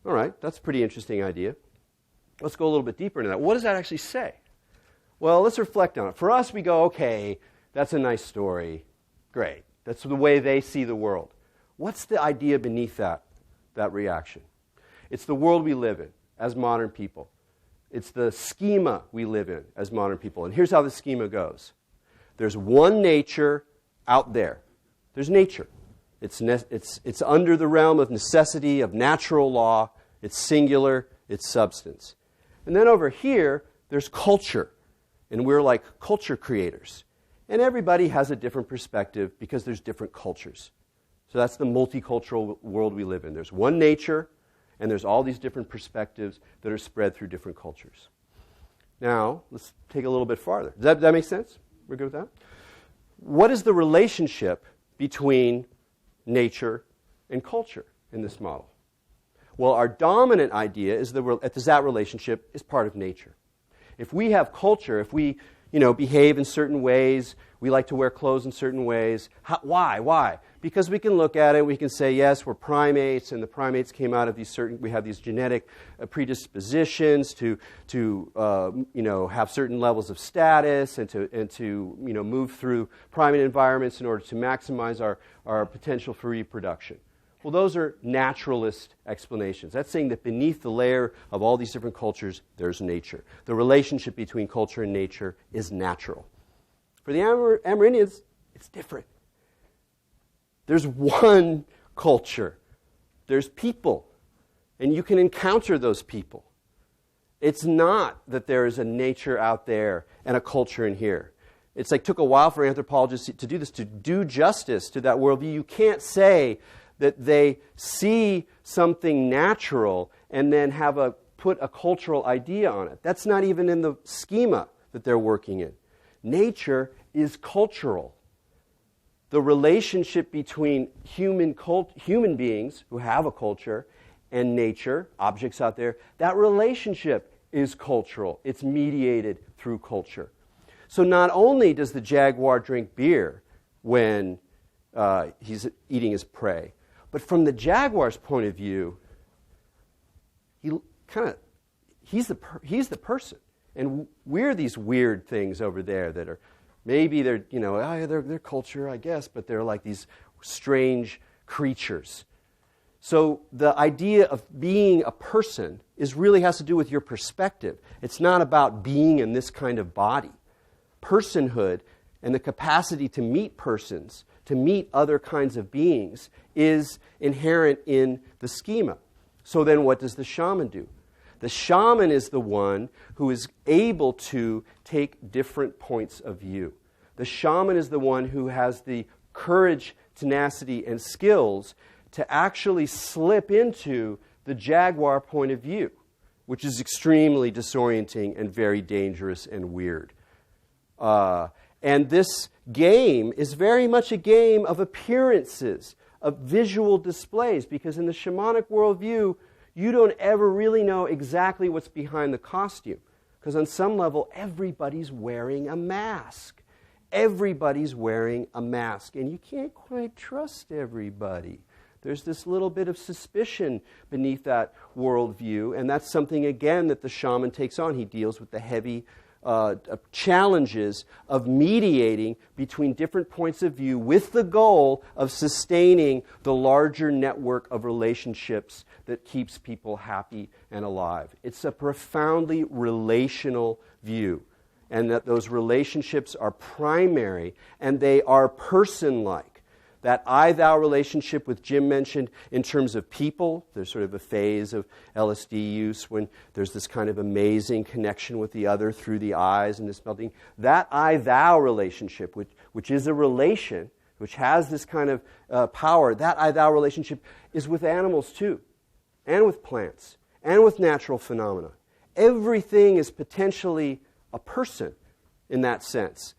[SPEAKER 1] All right, that's a pretty interesting idea. Let's go a little bit deeper into that. What does that actually say? Well, let's reflect on it. For us, we go, okay, that's a nice story. Great. That's the way they see the world. What's the idea beneath that reaction? It's the world we live in as modern people. It's the schema we live in as modern people. And here's how the schema goes. There's one nature out there. There's nature. It's under the realm of necessity, of natural law. It's singular. It's substance. And then over here, there's culture. And we're like culture creators. And everybody has a different perspective because there's different cultures. So that's the multicultural world we live in. There's one nature, and there's all these different perspectives that are spread through different cultures. Now, let's take it a little bit farther. Does that make sense? We're good with that? What is the relationship between nature and culture in this model? Well, our dominant idea is that relationship is part of nature. If we have culture, if we behave in certain ways, we like to wear clothes in certain ways. Why? Because we can look at it, we can say, yes, we're primates, and the primates came out of we have these genetic predispositions to have certain levels of status and to move through primate environments in order to maximize our potential for reproduction. Well, those are naturalist explanations. That's saying that beneath the layer of all these different cultures, there's nature. The relationship between culture and nature is natural. For the Amerindians, it's different. There's one culture. There's people. And you can encounter those people. It's not that there is a nature out there and a culture in here. It's like took a while for anthropologists to do this, to do justice to that worldview. You can't say that they see something natural and then put a cultural idea on it. That's not even in the schema that they're working in. Nature is cultural. The relationship between human beings who have a culture and nature, objects out there, that relationship is cultural. It's mediated through culture. So not only does the jaguar drink beer when he's eating his prey, but from the jaguar's point of view, he's the person, and we're these weird things over there that are maybe they're they're culture, I guess, but they're like these strange creatures. So the idea of being a person really has to do with your perspective. It's not about being in this kind of body. Personhood and the capacity to meet persons, to meet other kinds of beings, is inherent in the schema. So then what does the shaman do? The shaman is the one who is able to take different points of view. The shaman is the one who has the courage, tenacity, and skills to actually slip into the jaguar point of view, which is extremely disorienting and very dangerous and weird. And this game is very much a game of appearances, of visual displays, because in the shamanic worldview, you don't ever really know exactly what's behind the costume. Because on some level, everybody's wearing a mask. Everybody's wearing a mask. And you can't quite trust everybody. There's this little bit of suspicion beneath that worldview. And that's something, again, that the shaman takes on. He deals with the heavy challenges of mediating between different points of view with the goal of sustaining the larger network of relationships that keeps people happy and alive. It's a profoundly relational view, and that those relationships are primary and they are person-like. That I-thou relationship which Jim mentioned in terms of people, there's sort of a phase of LSD use when there's this kind of amazing connection with the other through the eyes and this melting. That I-thou relationship, which is a relation, which has this kind of power, that I-thou relationship is with animals too, and with plants, and with natural phenomena. Everything is potentially a person in that sense.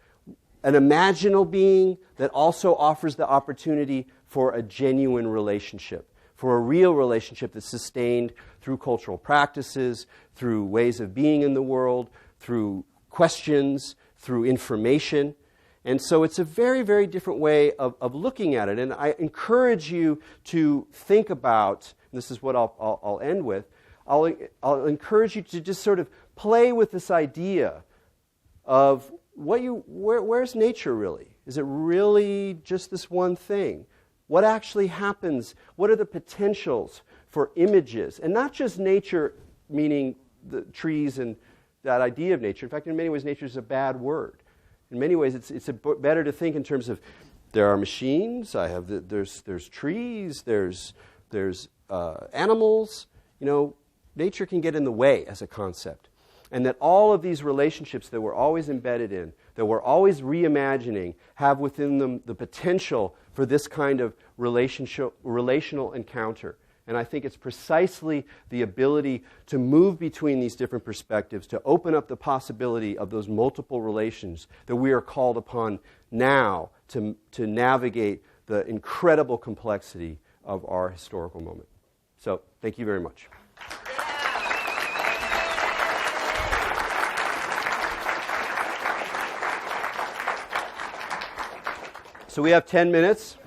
[SPEAKER 1] An imaginal being that also offers the opportunity for a genuine relationship, for a real relationship that's sustained through cultural practices, through ways of being in the world, through questions, through information. And so it's a very, very different way of looking at it. And I encourage you to think about, and this is what I'll end with, I'll encourage you to just sort of play with this idea of where's nature really? Is it really just this one thing? What actually happens? What are the potentials for images? And not just nature, meaning the trees and that idea of nature. In fact, in many ways, nature is a bad word. In many ways, it's better to think in terms of there are machines. There's trees. There's animals. Nature can get in the way as a concept. And that all of these relationships that we're always embedded in, that we're always reimagining, have within them the potential for this kind of relational encounter. And I think it's precisely the ability to move between these different perspectives, to open up the possibility of those multiple relations that we are called upon now to navigate the incredible complexity of our historical moment. So, thank you very much. So we have 10 minutes.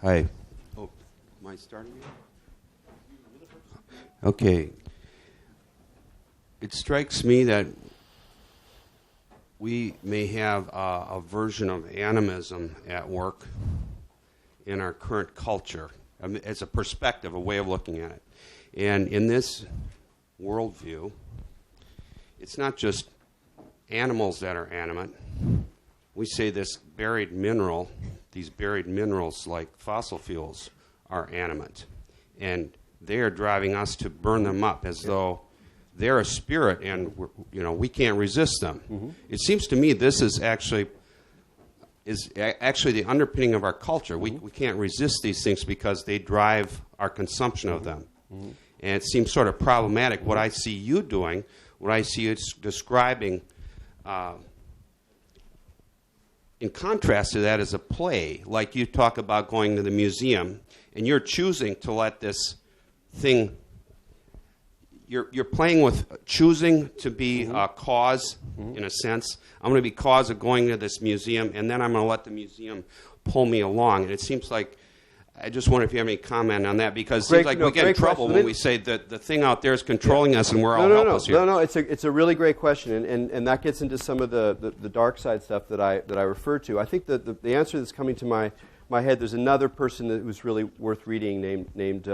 [SPEAKER 2] Hi. Oh, am I starting here? Okay. It strikes me that we may have a version of animism at work in our current culture. I mean, as a perspective, a way of looking at it. And in this worldview, it's not just animals that are animate. We say this buried mineral, these buried minerals like fossil fuels are animate. And they are driving us to burn them up as though they're a spirit and we can't resist them. Mm-hmm. It seems to me this is actually the underpinning of our culture. Mm-hmm. We can't resist these things because they drive our consumption of them. Mm-hmm. And it seems sort of problematic. Mm-hmm. What I see you doing, what I see you describing in contrast to that is a play. Like you talk about going to the museum, and you're choosing to let this thing, you're playing with choosing to be a cause, in a sense. I'm going to be cause of going to this museum, and then I'm going to let the museum pull me along. And it seems like, I just wonder if you have any comment on that, because it seems like we get in trouble when we say that the thing out there is controlling us and we're all helpless here.
[SPEAKER 1] No, it's a really great question, and that gets into some of the dark side stuff that I refer to. I think that the answer that's coming to my head, there's another person that was really worth reading named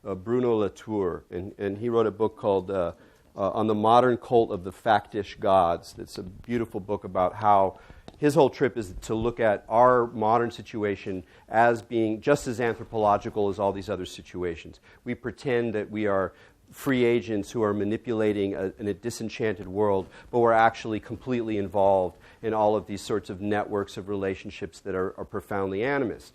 [SPEAKER 1] Bruno Latour, and he wrote a book called On the Modern Cult of the Factish Gods. It's a beautiful book about how his whole trip is to look at our modern situation as being just as anthropological as all these other situations. We pretend that we are free agents who are manipulating a disenchanted world, but we're actually completely involved in all of these sorts of networks of relationships that are profoundly animist.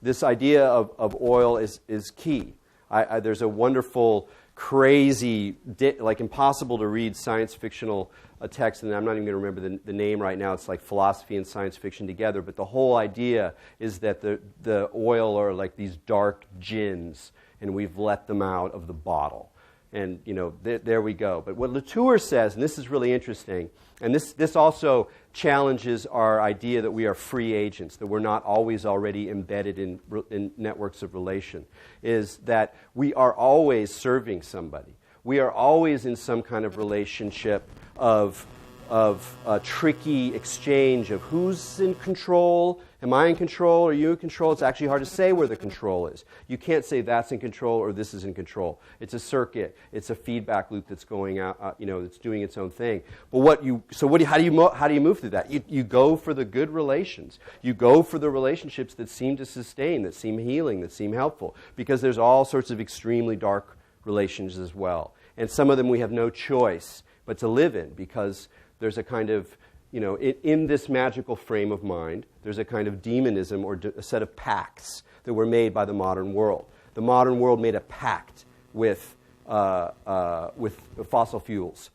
[SPEAKER 1] This idea of oil is key. There's a wonderful, crazy, like impossible to read science fictional text, and I'm not even going to remember the name right now. It's like philosophy and science fiction together, but the whole idea is that the oil are like these dark jinns, and we've let them out of the bottle. And, there we go. But what Latour says, and this is really interesting, and this also challenges our idea that we are free agents, that we're not always already embedded in networks of relation, is that we are always serving somebody. We are always in some kind of relationship of a tricky exchange of who's in control. Am I in control? Are you in control? It's actually hard to say where the control is. You can't say that's in control or this is in control. It's a circuit. It's a feedback loop that's going out. That's doing its own thing. But how do you move through that? You go for the good relations. You go for the relationships that seem to sustain, that seem healing, that seem helpful, because there's all sorts of extremely dark relations as well, and some of them we have no choice but to live in, because there's a kind of, in this magical frame of mind, there's a kind of demonism or a set of pacts that were made by the modern world. The modern world made a pact with fossil fuels.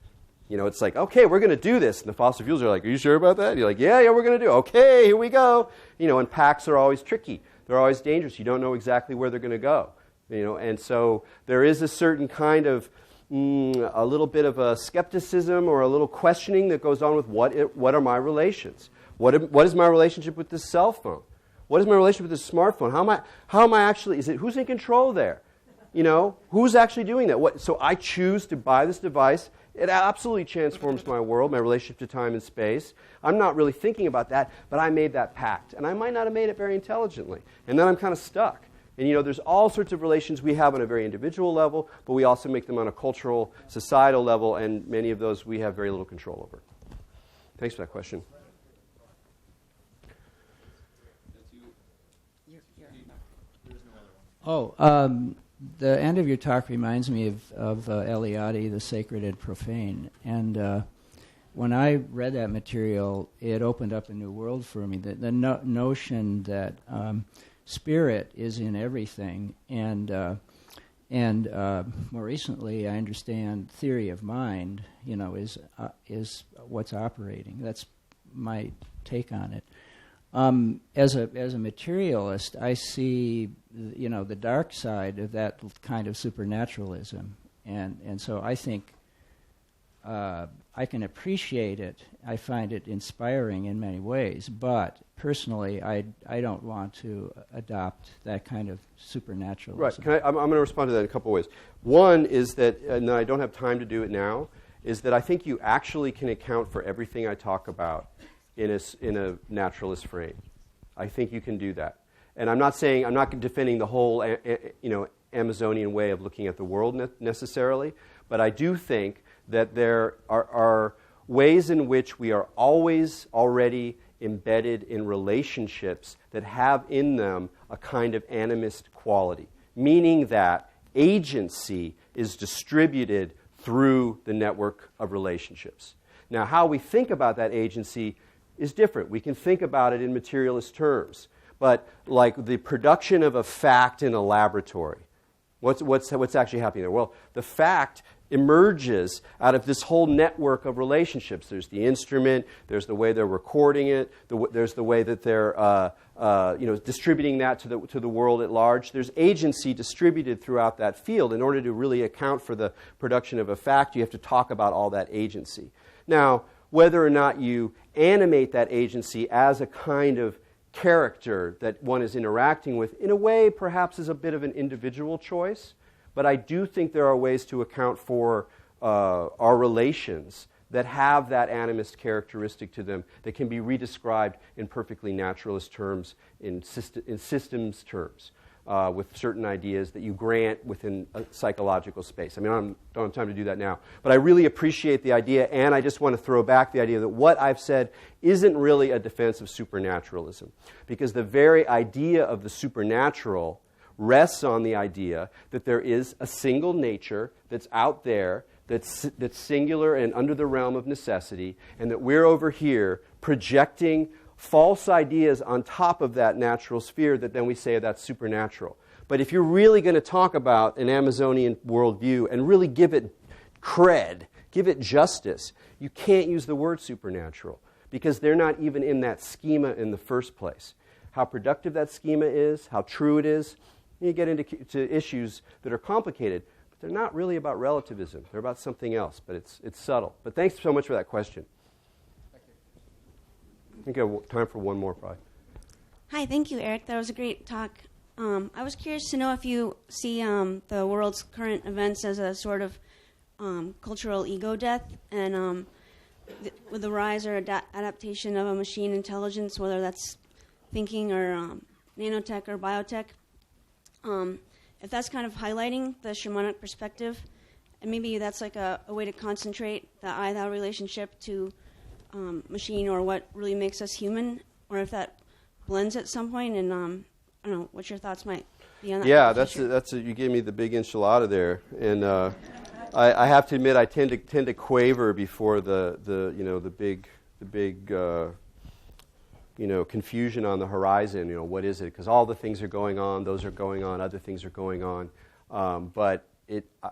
[SPEAKER 1] It's like, okay, we're going to do this. And the fossil fuels are like, are you sure about that? And you're like, yeah, we're going to do it. Okay, here we go. And pacts are always tricky. They're always dangerous. You don't know exactly where they're going to go. And so there is a certain kind of a little bit of a skepticism or a little questioning that goes on with what are my relations? What is my relationship with this cell phone? What is my relationship with this smartphone? How am I actually, who's in control there? Who's actually doing that? So I choose to buy this device. It absolutely transforms my world, my relationship to time and space. I'm not really thinking about that, but I made that pact. And I might not have made it very intelligently. And then I'm kind of stuck. And there's all sorts of relations we have on a very individual level, but we also make them on a cultural, societal level, and many of those we have very little control over. Thanks for that question.
[SPEAKER 3] The end of your talk reminds me of Eliade, The Sacred and Profane. And when I read that material, it opened up a new world for me. The notion that spirit is in everything, and more recently, I understand theory of mind, is what's operating. That's my take on it. As a materialist, I see the dark side of that kind of supernaturalism, and so I think I can appreciate it. I find it inspiring in many ways, but personally, I don't want to adopt that kind of supernaturalism.
[SPEAKER 1] Right. I'm going to respond to that in a couple ways. One is that, and I don't have time to do it now, is that I think you actually can account for everything I talk about in a naturalist frame. I think you can do that. And I'm not defending the whole Amazonian way of looking at the world necessarily, but I do think that there are ways in which we are always already embedded in relationships that have in them a kind of animist quality, meaning that agency is distributed through the network of relationships. Now, how we think about that agency is different. We can think about it in materialist terms, but like the production of a fact in a laboratory, what's actually happening there? Well, the fact emerges out of this whole network of relationships. There's the instrument, there's the way they're recording it, there's the way that they're distributing that to the world at large. There's agency distributed throughout that field. In order to really account for the production of a fact, you have to talk about all that agency. Now, whether or not you animate that agency as a kind of character that one is interacting with, in a way, perhaps is a bit of an individual choice. But I do think there are ways to account for our relations that have that animist characteristic to them that can be redescribed in perfectly naturalist terms, in systems terms, with certain ideas that you grant within a psychological space. I mean, I don't have time to do that now. But I really appreciate the idea, and I just want to throw back the idea that what I've said isn't really a defense of supernaturalism, because the very idea of the supernatural rests on the idea that there is a single nature that's out there, that's singular and under the realm of necessity, and that we're over here projecting false ideas on top of that natural sphere that then we say that's supernatural. But if you're really going to talk about an Amazonian worldview and really give it cred, give it justice, you can't use the word supernatural because they're not even in that schema in the first place. How productive that schema is, how true it is, you get into issues that are complicated, but they're not really about relativism. They're about something else, but it's subtle. But thanks so much for that question. I think I have time for one more, probably.
[SPEAKER 4] Hi, thank you, Erik. That was a great talk. I was curious to know if you see the world's current events as a sort of cultural ego death, and with the rise or adaptation of a machine intelligence, whether that's thinking or nanotech or biotech, if that's kind of highlighting the shamanic perspective, and maybe that's like a way to concentrate the I-thou relationship to machine or what really makes us human, or if that blends at some point, and I don't know what your thoughts might be on that.
[SPEAKER 1] Yeah, you gave me the big enchilada there, and I have to admit I tend to quaver before the big confusion on the horizon. What is it? Because all the things are going on, those are going on, other things are going on, but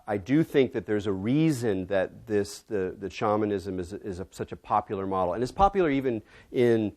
[SPEAKER 1] I do think that there's a reason that the shamanism is such a popular model, and it's popular even in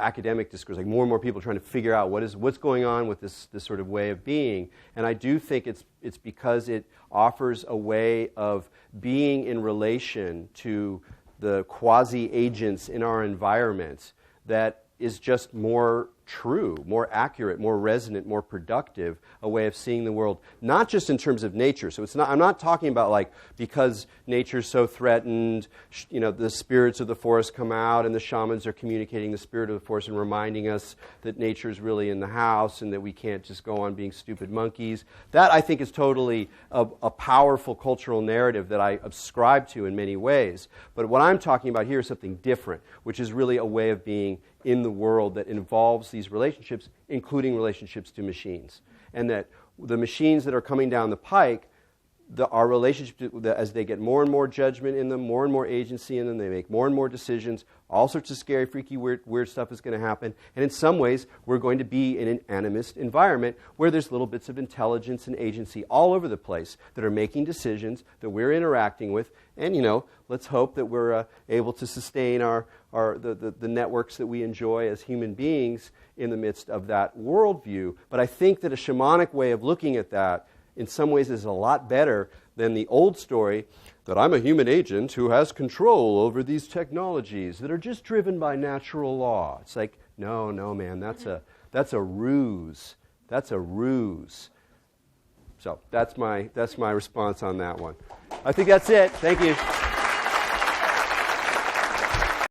[SPEAKER 1] academic discourse. Like more and more people trying to figure out what's going on with this sort of way of being, and I do think it's because it offers a way of being in relation to the quasi agents in our environment that is just more true, more accurate, more resonant, more productive, a way of seeing the world, not just in terms of nature. So I'm not talking about like because nature's so threatened, the spirits of the forest come out and the shamans are communicating the spirit of the forest and reminding us that nature's really in the house and that we can't just go on being stupid monkeys. That, I think, is totally a powerful cultural narrative that I ascribe to in many ways. But what I'm talking about here is something different, which is really a way of being in the world that involves these relationships, including relationships to machines. And that the machines that are coming down the pike, our relationship, as they get more and more judgment in them, more and more agency in them, they make more and more decisions, all sorts of scary, freaky, weird stuff is going to happen. And in some ways, we're going to be in an animist environment where there's little bits of intelligence and agency all over the place that are making decisions that we're interacting with. And, let's hope that we're able to sustain the networks that we enjoy as human beings in the midst of that worldview. But I think that a shamanic way of looking at that in some ways is a lot better than the old story that I'm a human agent who has control over these technologies that are just driven by natural law. It's like, no, man, that's a ruse. That's a ruse. So that's my response on that one. I think that's it. Thank you.